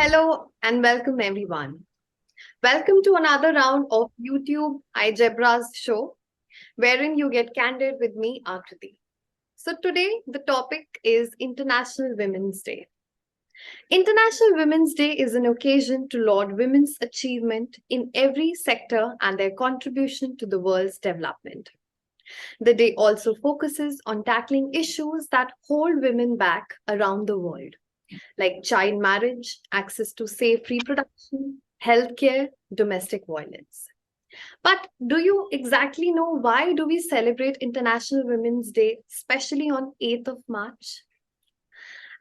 Hello and welcome everyone. Welcome to another round of YouTube igebras show wherein you get candid with me, Akriti. So today the topic is International Women's Day. International Women's Day is an occasion to laud women's achievement in every sector and their contribution to the world's development. The day also focuses on tackling issues that hold women back around the world like child marriage, access to safe reproduction, healthcare, domestic violence. But do you exactly know why do we celebrate International Women's Day, especially on 8th of March?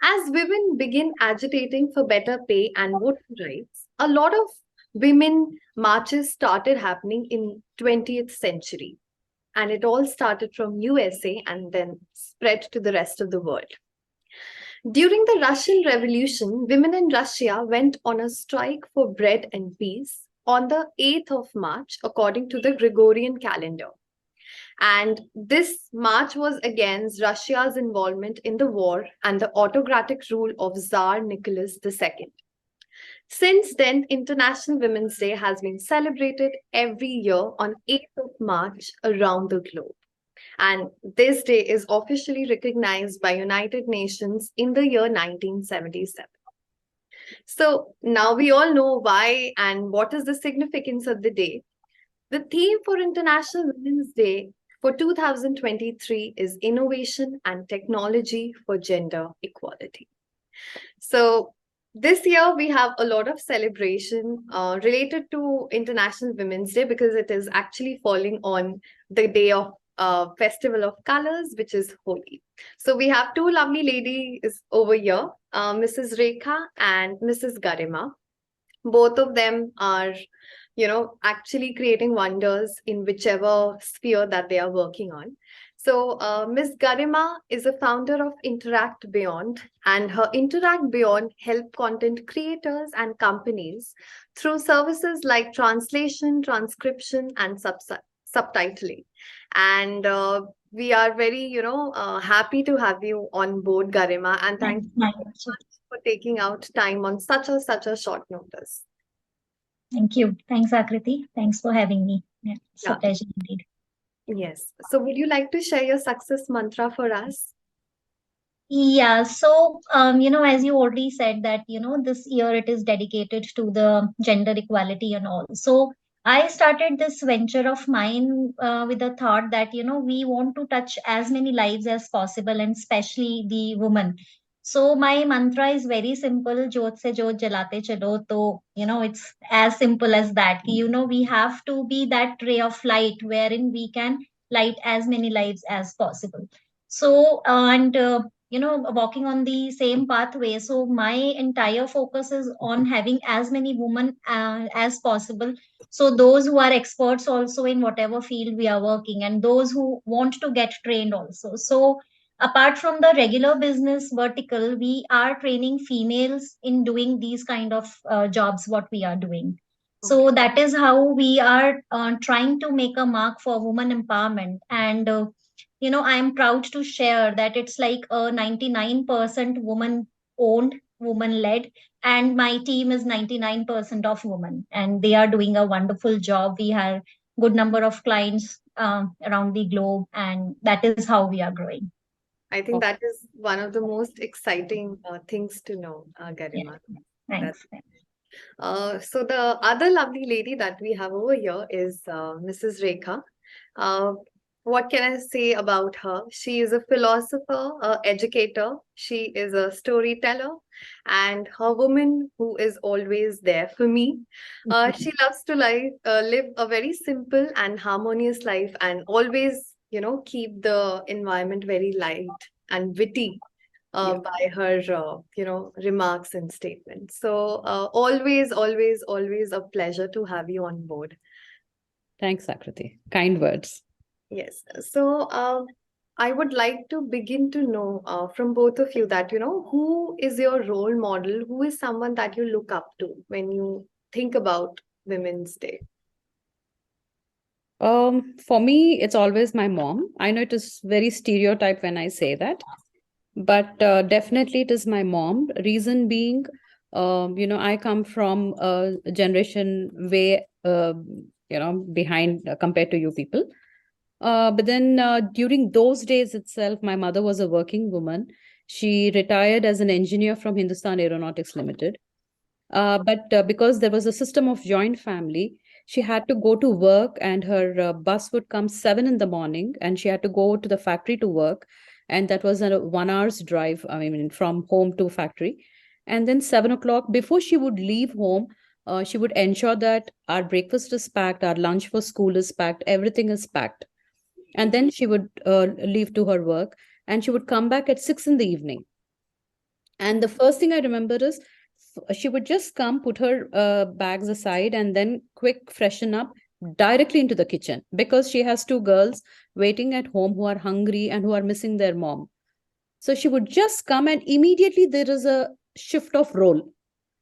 As women begin agitating for better pay and voting rights, a lot of women marches started happening in 20th century. And it all started from USA and then spread to the rest of the world. During the Russian Revolution, women in Russia went on a strike for bread and peace on the 8th of March, according to the Gregorian calendar. And this march was against Russia's involvement in the war and the autocratic rule of Tsar Nicholas II. Since then, International Women's Day has been celebrated every year on 8th of March around the globe. And this day is officially recognized by United Nations in the year 1977. So now we all know why and what is the significance of the day. The theme for International Women's Day for 2023 is Innovation and Technology for Gender Equality. So this year we have a lot of celebration related to International Women's Day because it is actually falling on the day of Festival of Colors, which is Holi. So we have two lovely ladies over here, Mrs. Rekha and Mrs. Garima. Both of them are, actually creating wonders in whichever sphere that they are working on. So, Ms. Garima is a founder of Interact Beyond, and her Interact Beyond help content creators and companies through services like translation, transcription, and subtitling. And we are very, happy to have you on board, Garima, and thank you so Thank much for taking out time on such a short notice. you. Thanks, Akriti. Thanks for having me. Yeah, it's a Yeah. pleasure indeed. Yes. So would you like to share your success mantra for us? Yeah, so as you already said that, this year it is dedicated to the gender equality and all. So I started this venture of mine with the thought that, we want to touch as many lives as possible and especially the women. So my mantra is very simple, jyot se jyot jalate chalo. So, it's as simple as that. We have to be that ray of light wherein we can light as many lives as possible. So, and walking on the same pathway, so my entire focus is on having as many women as possible, so those who are experts also in whatever field we are working and those who want to get trained also. So apart from the regular business vertical, we are training females in doing these kind of jobs what we are doing. Okay. So that is how we are trying to make a mark for women empowerment. And I am proud to share that it's like a 99% woman owned, woman led, and my team is 99% of women, and they are doing a wonderful job. We have good number of clients around the globe, and that is how we are growing. I think that is one of the most exciting things to know, Yeah, Garima. That, thanks. so the other lovely lady that we have over here is Mrs. Rekha. Uh, what can I say about her? She is a philosopher, a educator. She is a storyteller, and her woman who is always there for me. She loves to live a very simple and harmonious life, and always, keep the environment very light and witty by her, remarks and statements. So always, always, always a pleasure to have you on board. Thanks, Akriti. Kind words. Yes. So I would like to begin to know from both of you that, who is your role model? Who is someone that you look up to when you think about Women's Day? For me, it's always my mom. I know it is very stereotype when I say that, but definitely it is my mom. Reason being, I come from a generation way, behind compared to you people. But then during those days itself, my mother was a working woman. She retired as an engineer from Hindustan Aeronautics Limited. But because there was a system of joint family, she had to go to work, and her bus would come 7 in the morning, and she had to go to the factory to work, and that was a 1 hour's drive. I mean, from home to factory, and then 7 o'clock before she would leave home. She would ensure that our breakfast is packed, our lunch for school is packed, everything is packed, and then she would leave to her work, and she would come back at 6 in the evening. And the first thing I remember is she would just come, put her bags aside, and then quick freshen up directly into the kitchen, because she has two girls waiting at home who are hungry and who are missing their mom. So she would just come, and immediately there is a shift of role.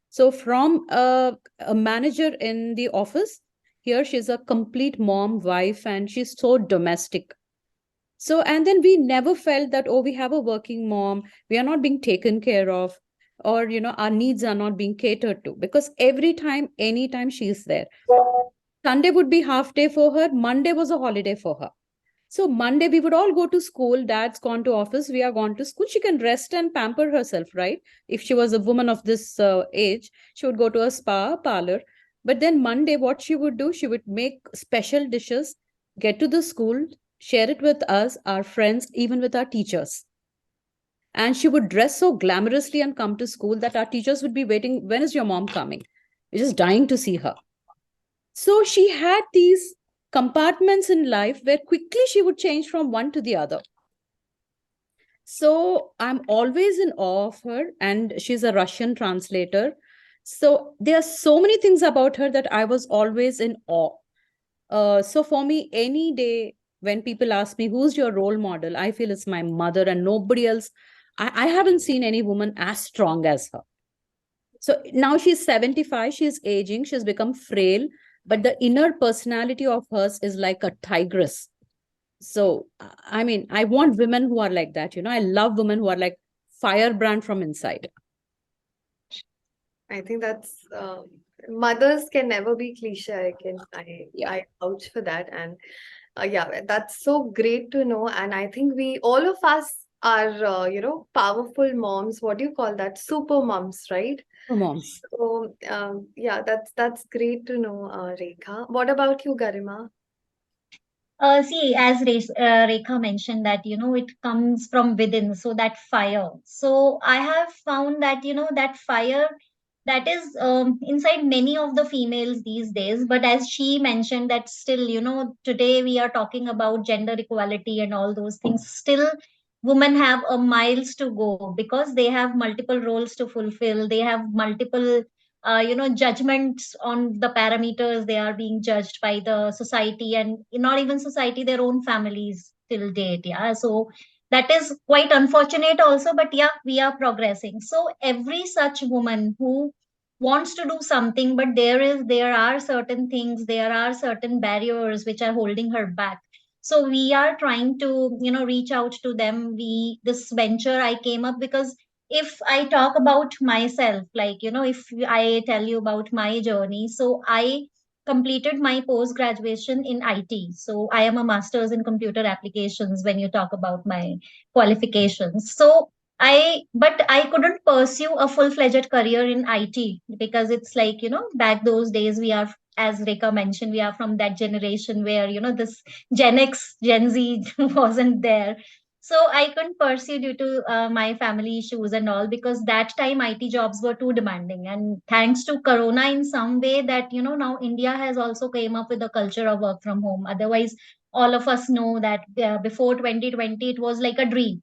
So from a manager in the office, here she's a complete mom, wife, and she's so domestic. So, and then we never felt that, oh, we have a working mom, we are not being taken care of, or, our needs are not being catered to, because every time, anytime she's there. Sunday would be half day for her, Monday was a holiday for her. So, Monday we would all go to school, dad's gone to office, we are gone to school. She can rest and pamper herself, right? If she was a woman of this age, she would go to a spa parlor. But then Monday, what she would do, she would make special dishes, get to the school, share it with us, our friends, even with our teachers. And she would dress so glamorously and come to school that our teachers would be waiting, when is your mom coming? We're just dying to see her. So she had these compartments in life where quickly she would change from one to the other. So I'm always in awe of her, and she's a Russian translator. So there are so many things about her that I was always in awe. So for me, any day when people ask me who's your role model, I feel it's my mother and nobody else. I haven't seen any woman as strong as her. So now she's 75, she's aging, she's become frail, but the inner personality of hers is like a tigress. So, I mean, I want women who are like that. I love women who are like firebrand from inside. I think that's mothers can never be cliche. Yeah. I vouch for that, and yeah, that's so great to know. And I think we all of us are powerful moms. What do you call that? Super moms, right? For moms. So yeah, that's great to know, Rekha. What about you, Garima? See, as Rekha mentioned that, it comes from within, so that fire. So I have found that, that fire that is inside many of the females these days. But as she mentioned that still, today we are talking about gender equality and all those things. Still, women have a miles to go because they have multiple roles to fulfill. They have multiple judgments on the parameters they are being judged by the society, and not even society, their own families till date. Yeah, so that is quite unfortunate also, but yeah, we are progressing. So every such woman who wants to do something, but there are certain things, there are certain barriers which are holding her back. So we are trying to reach out to them. We This venture I came up because if I talk about myself, like, if I tell you about my journey, so I completed my post graduation in IT. So I am a master's in computer applications when you talk about my qualifications. So but I couldn't pursue a full fledged career in IT because it's like, back those days we are, as Rekha mentioned, we are from that generation where, this Gen X, Gen Z wasn't there. So I couldn't pursue due to my family issues and all, because that time IT jobs were too demanding. And thanks to Corona, in some way, that now India has also came up with a culture of work from home. Otherwise, all of us know that before 2020, it was like a dream.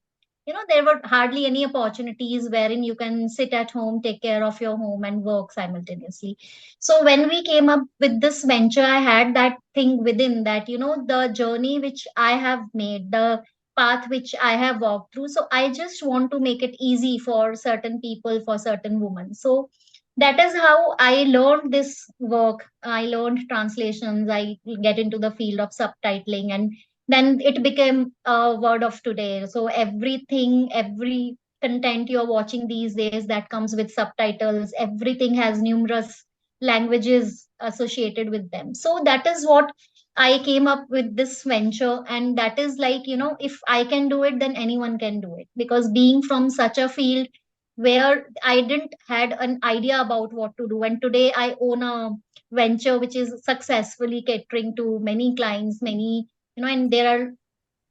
There were hardly any opportunities wherein you can sit at home, take care of your home, and work simultaneously. So when we came up with this venture, I had that thing within that, the journey which I have made, the path which I have walked through. So I just want to make it easy for certain people, for certain women. So that is how I learned this work. I learned translations. I get into the field of subtitling, and then it became a word of today. So everything, every content you're watching these days that comes with subtitles. Everything has numerous languages associated with them. So that is what I came up with this venture. And that is like, if I can do it, then anyone can do it. Because being from such a field where I didn't had an idea about what to do, and today I own a venture which is successfully catering to many clients, many, and there are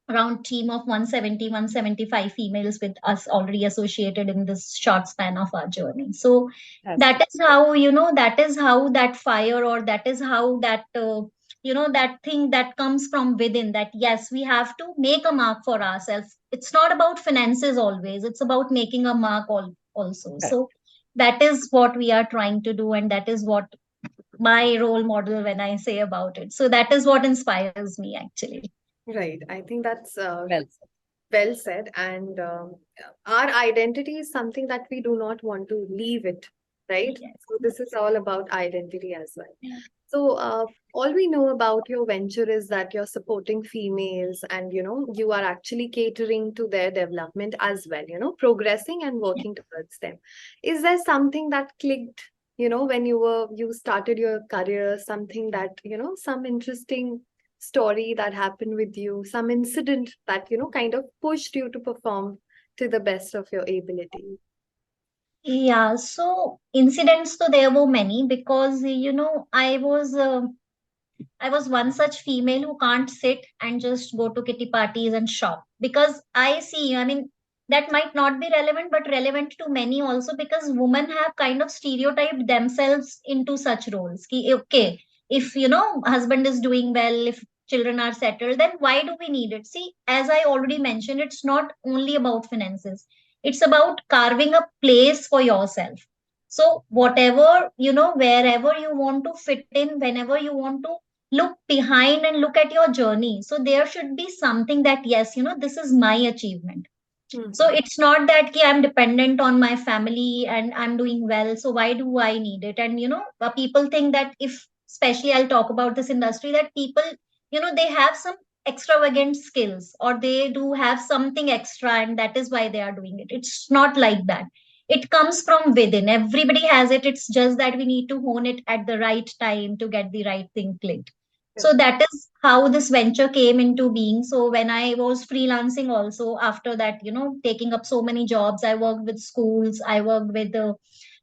around team of 170, 175 females with us already associated in this short span of our journey. So Fantastic. that is how, that is how that fire, or that is how that that thing that comes from within, that yes, we have to make a mark for ourselves. It's not about finances always, it's about making a mark also. Correct. So that is what we are trying to do, and that is what my role model when I say about it. So that is what inspires me actually. Right. I think that's Well, well said. And our identity is something that we do not want to leave it, right? Yes. So this is all about identity as well. So all we know about your venture is that you're supporting females and, you are actually catering to their development as well, progressing and working towards them. Is there something that clicked, when you started your career, something that, some interesting story that happened with you, some incident that, kind of pushed you to perform to the best of your ability? Yeah, so incidents, so there were many because I was one such female who can't sit and just go to kitty parties and shop, because I see, I mean, that might not be relevant, but relevant to many also, because women have kind of stereotyped themselves into such roles. Ki, okay, if husband is doing well, if children are settled, then why do we need it? See, as I already mentioned, it's not only about finances. It's about carving a place for yourself. So whatever, wherever you want to fit in, whenever you want to look behind and look at your journey, so there should be something that yes, this is my achievement. So Mhm. it's not that ki I'm dependent on my family and I'm doing well, so why do I need it? And people think that, if especially I'll talk about this industry, that people, they have some extravagant skills, or they do have something extra, and that is why they are doing it. It's not like that. It comes from within. Everybody has it. It's just that we need to hone it at the right time to get the right thing clicked. So Correct. that is how this venture came into being. So when I was freelancing also, after that, taking up so many jobs, I worked with schools, I worked with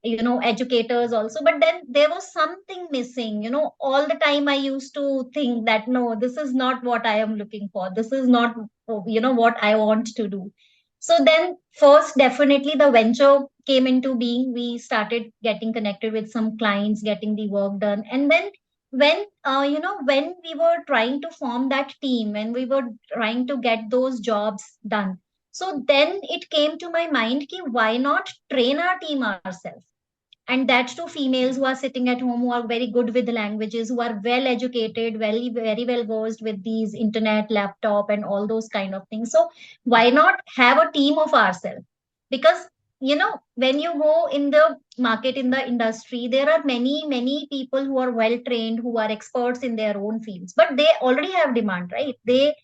educators also. But then there was something missing. All the time I used to think that no, this is not what I am looking for. This is not what I want to do. So then first, definitely the venture came into being. We started getting connected with some clients, getting the work done. And then when we were trying to form that team, when we were trying to get those jobs done, so then it came to my mind ki why not train our team ourselves? And that's to females who are sitting at home, who are very good with the languages, who are well educated, very well versed with these internet, laptop, and all those kind of things. So why not have a team of ourselves? Because when you go in the market, in the industry, there are many people who are well trained, who are experts in their own fields, but they already have demand, right? They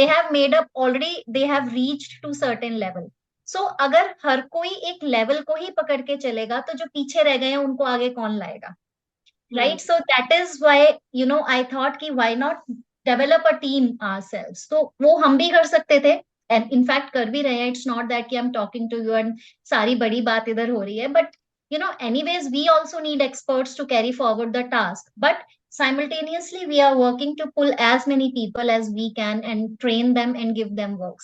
have made up already, they have reached to certain level. सो अगर हर कोई एक level को ही पकड़ के चलेगा, तो जो पीछे रह गए हैं उनको आगे कौन लाएगा? Hmm. Right, so that is why I thought कि why not develop a team ourselves. तो वो हम भी कर सकते थे, and in fact कर भी रहे हैं. It's not that कि I'm talking to you and सारी बड़ी बात इधर हो रही है, but anyways we also need experts to carry forward the task, but simultaneously we are working to pull as many people as we can and train them and give them work.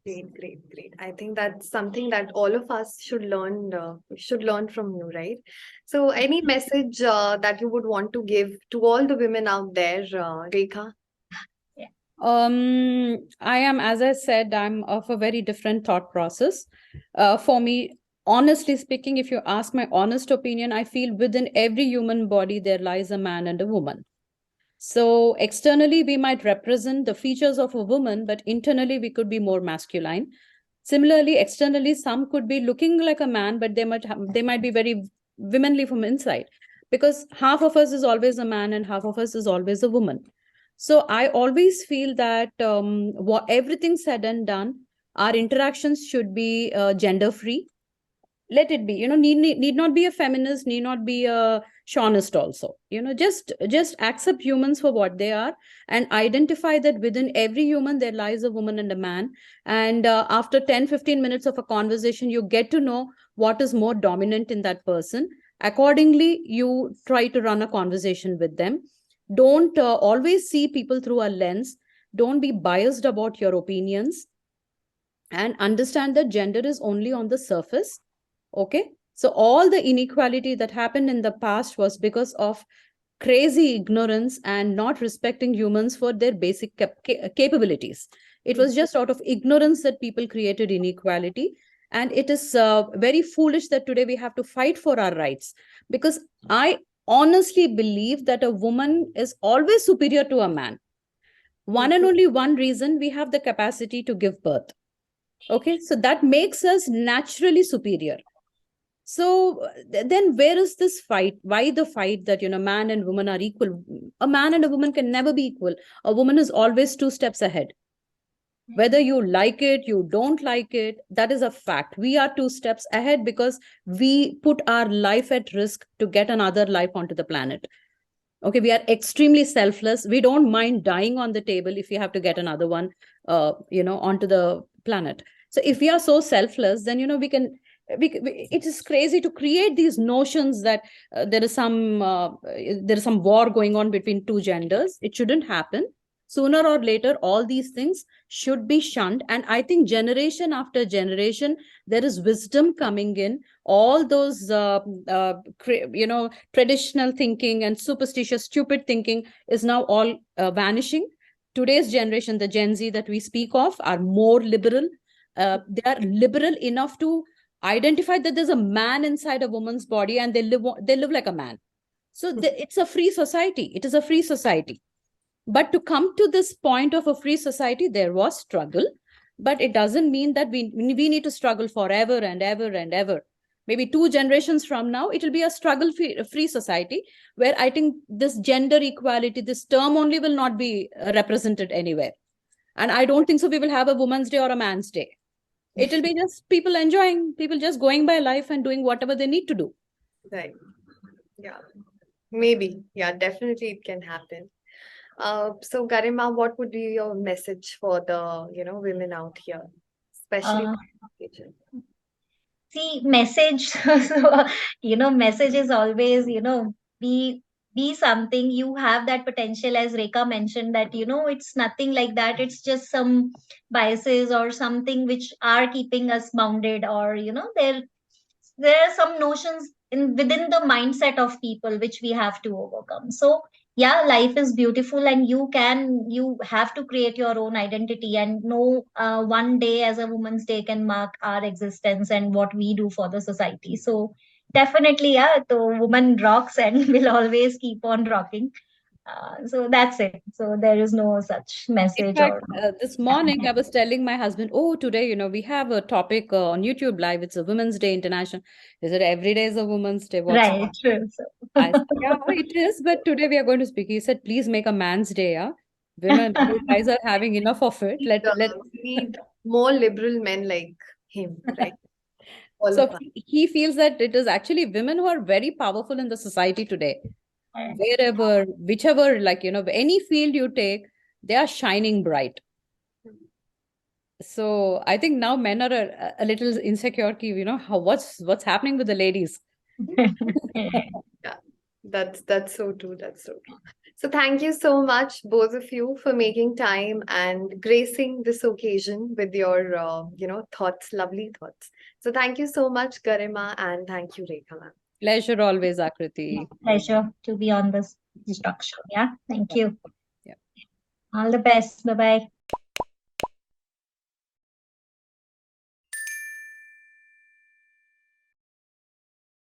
Great, great, great. I think that's something that all of us should learn from you, right? So, any message that you would want to give to all the women out there, Rekha? Yeah. I am, as I said, I'm of a very different thought process. For me, honestly speaking, if you ask my honest opinion, I feel within every human body there lies a man and a woman. So externally, we might represent the features of a woman, but internally, we could be more masculine. Similarly, externally, some could be looking like a man, but they might be very womanly from inside, because half of us is always a man and half of us is always a woman. So I always feel that what everything said and done, Our interactions should be gender free. Let it be, need not be a feminist, need not be a chauvinist also. Just accept humans for what they are, and identify that within every human there lies a woman and a man. And after 10-15 minutes of a conversation, you get to know what is more dominant in that person. Accordingly, you try to run a conversation with them. Don't always see people through a lens. Don't be biased about your opinions, and understand that gender is only on the surface. Okay, so all the inequality that happened in the past was because of crazy ignorance and not respecting humans for their basic capabilities. It was just out of ignorance that people created inequality. And it is very foolish that today we have to fight for our rights, because I honestly believe that a woman is always superior to a man. One and only one reason: we have the capacity to give birth. Okay, so that makes us naturally superior. So then where is this fight? Why the fight that man and woman are equal? A man and a woman can never be equal. A woman is always 2 steps ahead. Whether you like it, you don't like it, that is a fact. We are 2 steps ahead because we put our life at risk to get another life onto the planet. Okay, we are extremely selfless. We don't mind dying on the table if we have to get another one onto the planet. So if we are so selfless, then we can it is crazy to create these notions that there is some war going on between two genders. It shouldn't happen. Sooner or later, all these things should be shunned. And I think generation after generation, there is wisdom coming in. All those traditional thinking and superstitious stupid thinking is now all vanishing. Today's generation, the Gen Z that we speak of, are more liberal. They are liberal enough to identify that there's a man inside a woman's body, and they live like a man. So it's a free society. It is a free society. But to come to this point of a free society, there was struggle. But it doesn't mean that we need to struggle forever and ever and ever. Maybe 2 generations from now, it will be a struggle-free society, where I think this gender equality, this term only, will not be represented anywhere. And I don't think so we will have a woman's day or a man's day. It will be just people enjoying, people just going by life and doing whatever they need to do. Right. Yeah. Maybe. Yeah, definitely it can happen. So Garima, what would be your message for the, women out here, especially Uh, education? See, message. So, message is always, be be something. You have that potential, as Rekha mentioned, that it's nothing like that. It's just some biases or something which are keeping us bounded, or there are some notions in within the mindset of people which we have to overcome. So yeah, life is beautiful, and you have to create your own identity, and no one day as a woman's day can mark our existence and what we do for the society. So definitely, yeah, the woman rocks and will always keep on rocking. So that's it. So there is no such In message fact, or no. this morning I was telling my husband, "Oh, today, we have a topic on YouTube Live. It's a Women's Day International." He said, "Every day is a Women's Day. What's Right, wrong?" true. I So said, "Yeah, it is, but today we are going to speak." He said, "Please make a man's day, yeah. Women, you guys are having enough of it. Let." We need more liberal men like him, right? All So of us. he feels that it is actually women who are very powerful in the society today. Wherever, whichever, any field you take, they are shining bright. So I think now men are a little insecure, how what's happening with the ladies. Yeah, that's so true. That's so true. So thank you so much, both of you, for making time and gracing this occasion with your, thoughts, lovely thoughts. So thank you so much, Garima, and thank you, Rekha, ma'am. Pleasure always, Akriti. pleasure to be on this structure. Yeah, thank you. Yeah. All the best. Bye bye.